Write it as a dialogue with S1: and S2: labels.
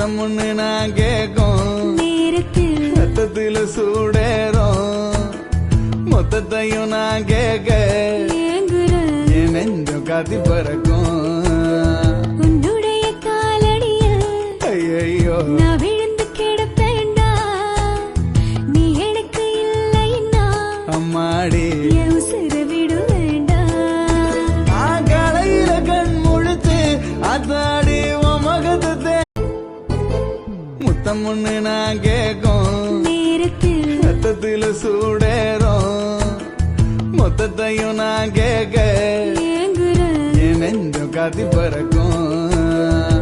S1: முத்தம் ஒண்ணு நான் கேக்கும் ரத்தத்தில சூடேறும் மொத்தத்தையும் நான் கேட்க என் நெஞ்சம் காத்தி பறக்கும் ஐயோ அம்மாடி காலையில கண் முழுத்து அத்தாடி மகத்தை முத்தம் ஒண்ணு நான் கேக்கும் ரத்தத்தில சூடேறும் மொத்தத்தையும் நான் கேட்க என் நெஞ்சம் காத்தி பறக்கும்